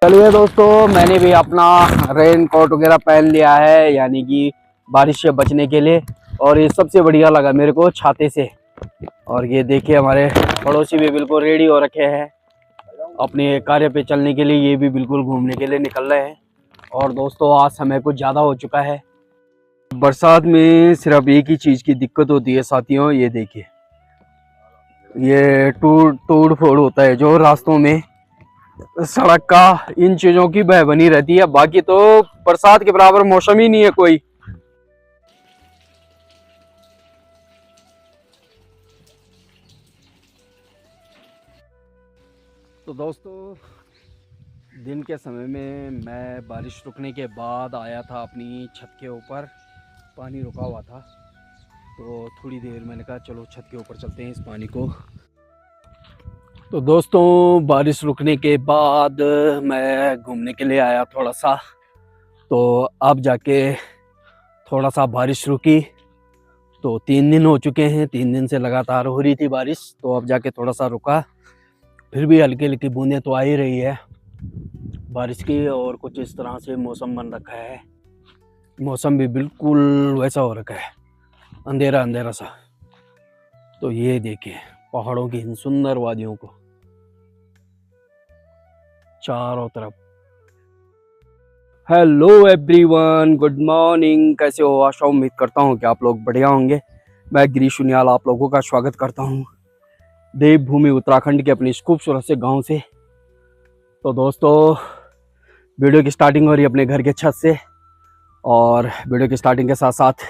चलिए दोस्तों, मैंने भी अपना रेन कोट वगैरह पहन लिया है, यानी कि बारिश से बचने के लिए। और ये सबसे बढ़िया लगा मेरे को छाते से। और ये देखिए हमारे पड़ोसी भी बिल्कुल रेडी हो रखे हैं अपने कार्य पे चलने के लिए। ये भी बिल्कुल घूमने के लिए निकल रहे हैं। और दोस्तों, आज समय कुछ ज़्यादा हो चुका है। बरसात में सिर्फ एक ही चीज़ की दिक्कत होती है साथियों, ये देखिए, ये तोड़ फोड़ होता है जो रास्तों में सड़क का। इन चीजों की बह बनी रहती है। बाकी तो बरसात के बराबर मौसम ही नहीं है कोई। तो दोस्तों, दिन के समय में मैं बारिश रुकने के बाद आया था अपनी छत के ऊपर। पानी रुका हुआ था तो थोड़ी देर मैंने कहा चलो छत के ऊपर चलते हैं इस पानी को। तो दोस्तों, बारिश रुकने के बाद मैं घूमने के लिए आया थोड़ा सा। तो अब जाके थोड़ा सा बारिश रुकी। तो 3 दिन हो चुके हैं, 3 दिन से लगातार हो रही थी बारिश। तो अब जाके थोड़ा सा रुका। फिर भी हल्की हल्की बूंदें तो आ ही रही है बारिश की। और कुछ इस तरह से मौसम बन रखा है। मौसम भी बिल्कुल वैसा हो रखा है, अंधेरा अंधेरा सा। तो ये देखिए पहाड़ों की इन सुंदर वादियों को चारों तरफ। Hello everyone, good morning. कैसे हो? आशा उम्मीद करता हूँ कि आप लोग बढ़िया होंगे। मैं गिरीश उनियाल आप लोगों का स्वागत करता हूँ देवभूमि उत्तराखंड के अपनी इस खूबसूरत से गांव से। तो दोस्तों, वीडियो की स्टार्टिंग हो रही है अपने घर के छत से। और वीडियो की स्टार्टिंग के साथ साथ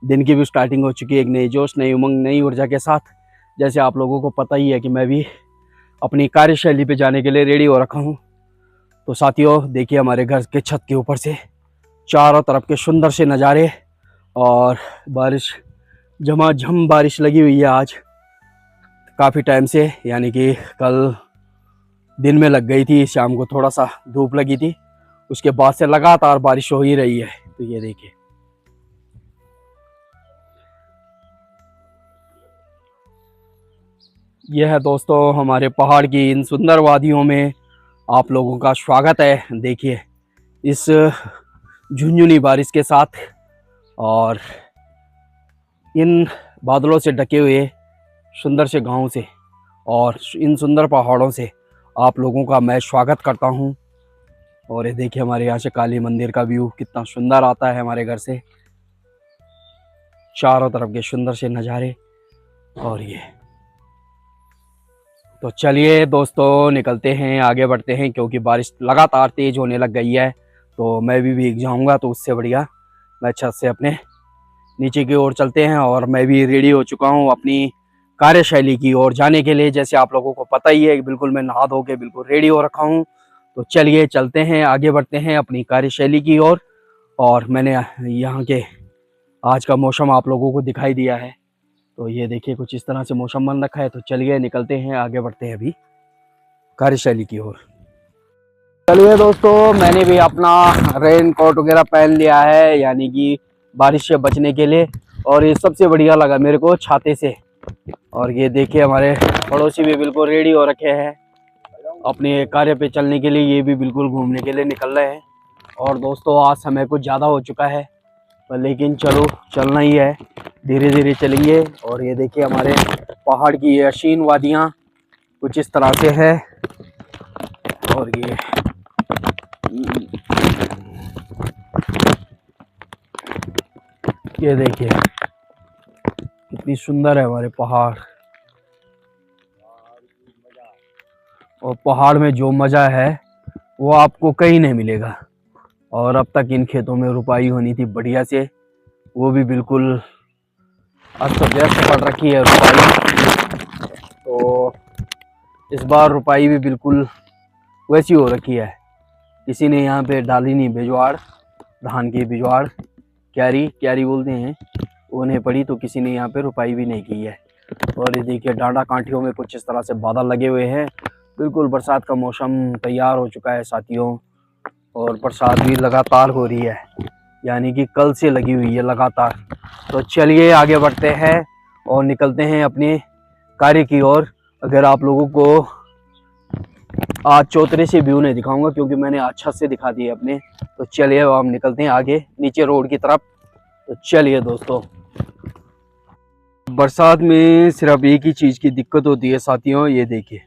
दिन की भी स्टार्टिंग हो चुकी है, एक नई जोश, नई उमंग, नई ऊर्जा के साथ। जैसे आप लोगों को पता ही है कि मैं भी अपनी कार्यशैली पे जाने के लिए रेडी हो रखा हूँ। तो साथियों, देखिए हमारे घर के छत के ऊपर से चारों तरफ के सुंदर से नज़ारे। और बारिश, झमाझम बारिश लगी हुई है आज काफ़ी टाइम से। यानी कि कल दिन में लग गई थी, शाम को थोड़ा सा धूप लगी थी, उसके बाद से लगातार बारिश हो ही रही है। तो ये देखिए, यह है दोस्तों हमारे पहाड़ की इन सुंदर वादियों में आप लोगों का स्वागत है। देखिए इस झुनझुनी बारिश के साथ और इन बादलों से ढके हुए सुंदर से गांव से और इन सुंदर पहाड़ों से आप लोगों का मैं स्वागत करता हूं। और ये देखिए हमारे यहाँ से काली मंदिर का व्यू कितना सुंदर आता है हमारे घर से। चारों तरफ के सुंदर से नज़ारे। और ये तो चलिए दोस्तों, निकलते हैं, आगे बढ़ते हैं, क्योंकि बारिश लगातार तेज़ होने लग गई है। तो मैं भी भीग जाऊंगा, तो उससे बढ़िया मैं छत से अपने नीचे की ओर चलते हैं। और मैं भी रेडी हो चुका हूँ अपनी कार्यशैली की ओर जाने के लिए। जैसे आप लोगों को पता ही है, बिल्कुल मैं नहा धो के बिल्कुल रेडी हो रखा हूँ। तो चलिए चलते हैं, आगे बढ़ते हैं अपनी कार्यशैली की ओर। और मैंने यहाँ के आज का मौसम आप लोगों को दिखाई दिया है। तो ये देखिए कुछ इस तरह से मौसम बन रखा है। तो चलिए निकलते हैं, आगे बढ़ते हैं अभी कार्यशैली की ओर। चलिए दोस्तों, मैंने भी अपना रेन कोट वगैरह पहन लिया है, यानी कि बारिश से बचने के लिए। और ये सबसे बढ़िया लगा मेरे को छाते से। और ये देखिए हमारे पड़ोसी भी बिल्कुल रेडी हो रखे हैं अपने कार्य पे चलने के लिए। ये भी बिल्कुल घूमने के लिए निकल रहे हैं। और दोस्तों, आज समय कुछ ज़्यादा हो चुका है, पर लेकिन चलो चलना ही है, धीरे धीरे चलेंगे। और ये देखिए हमारे पहाड़ की ये हसीन वादियाँ कुछ इस तरह से है। और ये देखिए कितनी सुंदर है हमारे पहाड़। और पहाड़ में जो मज़ा है वो आपको कहीं नहीं मिलेगा। और अब तक इन खेतों में रुपाई होनी थी बढ़िया से, वो भी बिल्कुल अस्त व्यस्त पड़ रखी है रुपाई। तो इस बार रुपाई भी बिल्कुल वैसी हो रखी है। किसी ने यहाँ पे डाली नहीं बिजवाड़, धान की बिजवाड़, क्यारी बोलते हैं, वो नहीं पड़ी। तो किसी ने यहाँ पे रुपाई भी नहीं की है। और ये देखिए डांडा कांठियों में कुछ इस तरह से बादल लगे हुए हैं। बिल्कुल बरसात का मौसम तैयार हो चुका है साथियों। और बरसात भी लगातार हो रही है, यानी कि कल से लगी हुई है लगातार। तो चलिए आगे बढ़ते हैं और निकलते हैं अपने कार्य की ओर। अगर आप लोगों को आज चौतरे से व्यू नहीं दिखाऊंगा क्योंकि मैंने आज छत से दिखा दिए अपने। तो चलिए अब हम निकलते हैं आगे नीचे रोड की तरफ। तो चलिए दोस्तों, बरसात में सिर्फ एक ही चीज़ की दिक्कत होती है साथियों, ये देखिए,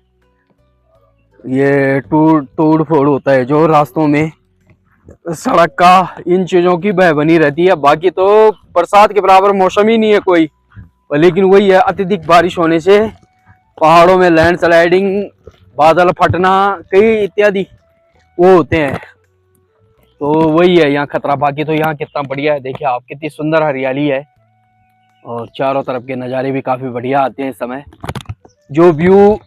ये तोड़ फोड़ होता है जो रास्तों में सड़क का, इन चीज़ों की बह बनी रहती है। बाकी तो बरसात के बराबर मौसम ही नहीं है कोई। लेकिन वही है, अत्यधिक बारिश होने से पहाड़ों में लैंडस्लाइडिंग, बादल फटना, कई इत्यादि वो होते हैं। तो वही है यहाँ खतरा। बाकी तो यहाँ कितना बढ़िया है, देखिए आप, कितनी सुंदर हरियाली है और चारों तरफ के नज़ारे भी काफ़ी बढ़िया आते हैं इस समय। जो व्यू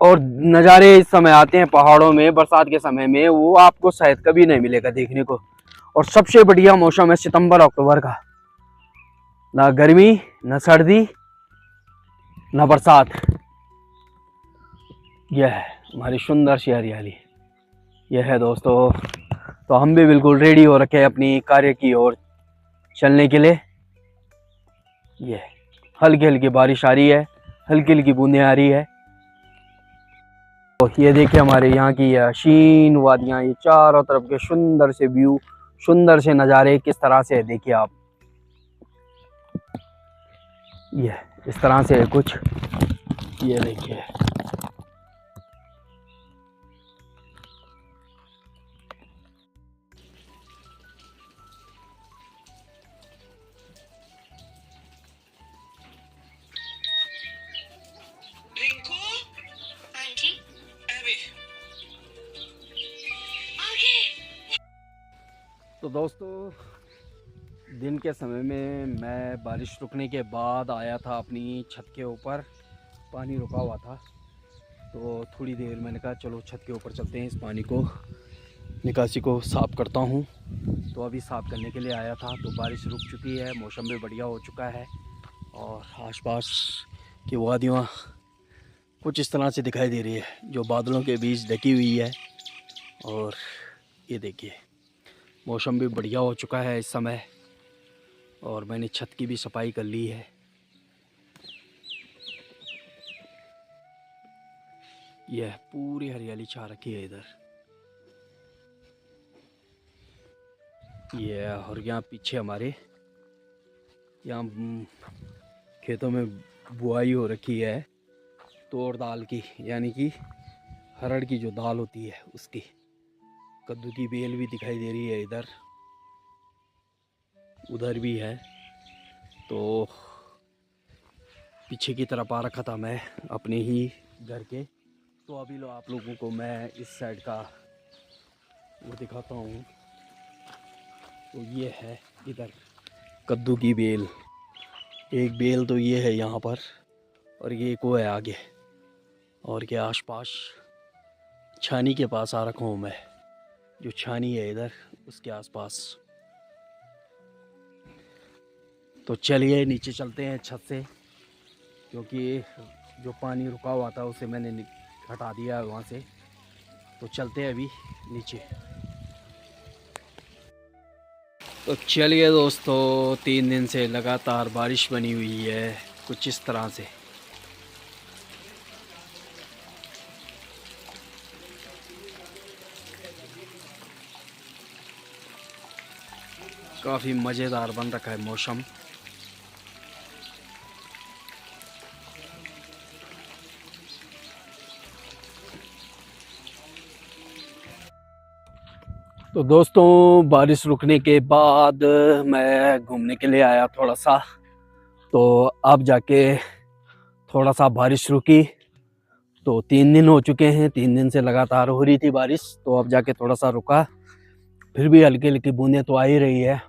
और नज़ारे इस समय आते हैं पहाड़ों में बरसात के समय में, वो आपको शायद कभी नहीं मिलेगा देखने को। और सबसे बढ़िया मौसम है सितंबर अक्टूबर का, ना गर्मी ना सर्दी ना बरसात। यह है हमारी सुंदर सी हरियाली। यह है दोस्तों, तो हम भी बिल्कुल रेडी हो रखे हैं अपनी कार्य की ओर चलने के लिए। ये हल्की हल्की बारिश आ रही है, हल्की हल्की बूंदें आ रही है। तो ये देखिए हमारे यहाँ की हसीन वादियाँ, ये चारों तरफ के सुंदर से व्यू, सुंदर से नज़ारे किस तरह से है देखिए आप। ये इस तरह से है कुछ, ये देखिए। तो दोस्तों, दिन के समय में मैं बारिश रुकने के बाद आया था अपनी छत के ऊपर। पानी रुका हुआ था तो थोड़ी देर मैंने कहा चलो छत के ऊपर चलते हैं, इस पानी को, निकासी को साफ़ करता हूँ। तो अभी साफ़ करने के लिए आया था। तो बारिश रुक चुकी है, मौसम भी बढ़िया हो चुका है और आसपास की वादियाँ कुछ इस तरह से दिखाई दे रही है, जो बादलों के बीच ढकी हुई है। और ये देखिए मौसम भी बढ़िया हो चुका है इस समय, और मैंने छत की भी सफाई कर ली है। यह पूरी हरियाली छा रखी है इधर। ये और यहाँ पीछे हमारे यहाँ खेतों में बुआई हो रखी है तोड़ दाल की, यानी कि हरड़ की जो दाल होती है उसकी। कद्दू की बेल भी दिखाई दे रही है इधर, उधर भी है। तो पीछे की तरफ आ रखा था मैं अपने ही घर के। तो अभी लो आप लोगों को मैं इस साइड का वो दिखाता हूँ। तो ये है इधर कद्दू की बेल, एक बेल तो ये है यहाँ पर, और ये एक वो है आगे। और के आसपास छानी के पास आ रखा हूँ मैं, जो छानी है इधर उसके आसपास। तो चलिए नीचे चलते हैं छत से, क्योंकि जो पानी रुका हुआ था उसे मैंने हटा दिया है वहाँ से। तो चलते हैं अभी नीचे। तो चलिए दोस्तों, 3 दिन से लगातार बारिश बनी हुई है कुछ इस तरह से। काफ़ी मज़ेदार बन रखा है मौसम। तो दोस्तों, बारिश रुकने के बाद मैं घूमने के लिए आया थोड़ा सा। तो अब जाके थोड़ा सा बारिश रुकी। तो 3 दिन हो चुके हैं, 3 दिन से लगातार हो रही थी बारिश। तो अब जाके थोड़ा सा रुका, फिर भी हल्की हल्की बूंदें तो आ ही रही है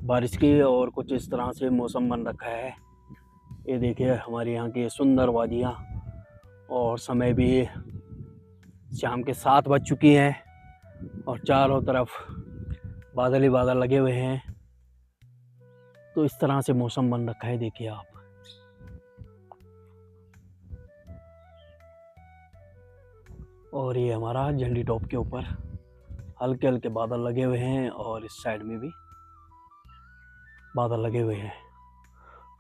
बारिश की। और कुछ इस तरह से मौसम बन रखा है। ये देखिए हमारे यहाँ की सुंदर वादियाँ, और समय भी शाम के 7 बज चुकी हैं और चारों तरफ बादल ही बादल लगे हुए हैं। तो इस तरह से मौसम बन रखा है, देखिए आप। और ये हमारा झंडी टॉप के ऊपर हल्के हल्के बादल लगे हुए हैं, और इस साइड में भी बादल लगे हुए हैं।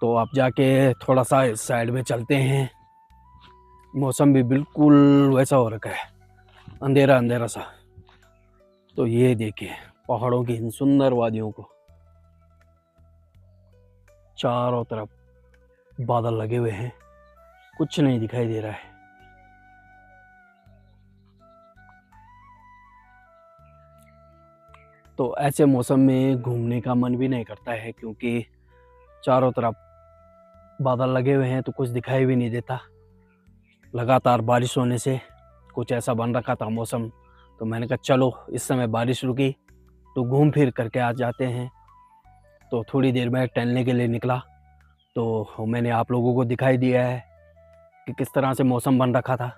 तो आप जाके थोड़ा सा इस साइड में चलते हैं, मौसम भी बिल्कुल वैसा हो रखा है। अंधेरा अंधेरा सा। तो ये देखिए पहाड़ों की इन सुंदर वादियों को, चारों तरफ बादल लगे हुए हैं, कुछ नहीं दिखाई दे रहा है। तो ऐसे मौसम में घूमने का मन भी नहीं करता है, क्योंकि चारों तरफ बादल लगे हुए हैं तो कुछ दिखाई भी नहीं देता। लगातार बारिश होने से कुछ ऐसा बन रखा था मौसम, तो मैंने कहा चलो इस समय बारिश रुकी तो घूम फिर करके आ जाते हैं। तो थोड़ी देर में टहलने के लिए निकला, तो मैंने आप लोगों को दिखाई दिया है कि किस तरह से मौसम बन रखा था।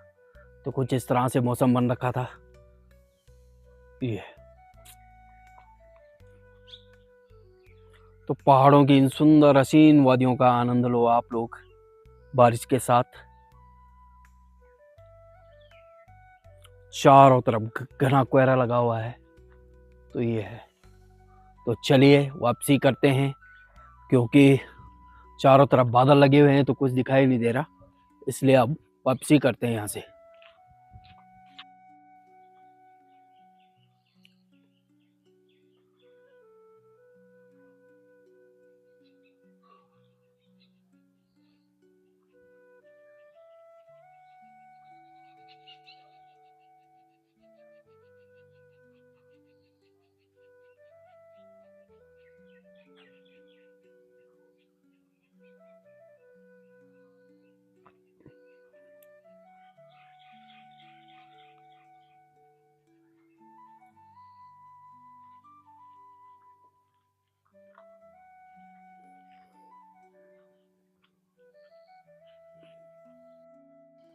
तो कुछ इस तरह से मौसम बन रखा था। ये तो पहाड़ों की इन सुंदर हसीन वादियों का आनंद लो आप लोग बारिश के साथ। चारों तरफ घना कोहरा लगा हुआ है। तो ये है, तो चलिए वापसी करते हैं, क्योंकि चारों तरफ बादल लगे हुए हैं तो कुछ दिखाई नहीं दे रहा, इसलिए अब वापसी करते हैं यहाँ से।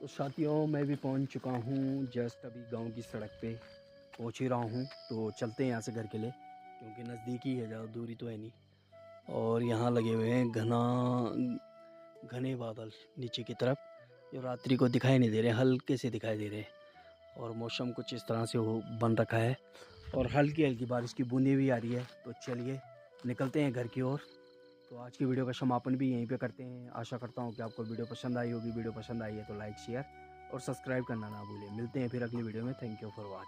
तो साथियों मैं भी पहुंच चुका हूं, जस्ट अभी गांव की सड़क पे पहुंच ही रहा हूं। तो चलते हैं यहाँ से घर के लिए, क्योंकि नज़दीक ही है, ज़्यादा दूरी तो है नहीं। और यहाँ लगे हुए हैं घने बादल नीचे की तरफ, जो रात्रि को दिखाई नहीं दे रहे, हल्के से दिखाई दे रहे हैं। और मौसम कुछ इस तरह से बन रखा है, और हल्की हल्की बारिश की बूंदें भी आ रही है। तो चलिए निकलते हैं घर की ओर। तो आज की वीडियो का समापन भी यहीं पे करते हैं। आशा करता हूँ कि आपको वीडियो पसंद आई होगी। वीडियो पसंद आई है तो लाइक शेयर और सब्सक्राइब करना ना भूलें। मिलते हैं फिर अगली वीडियो में। Thank you for watch.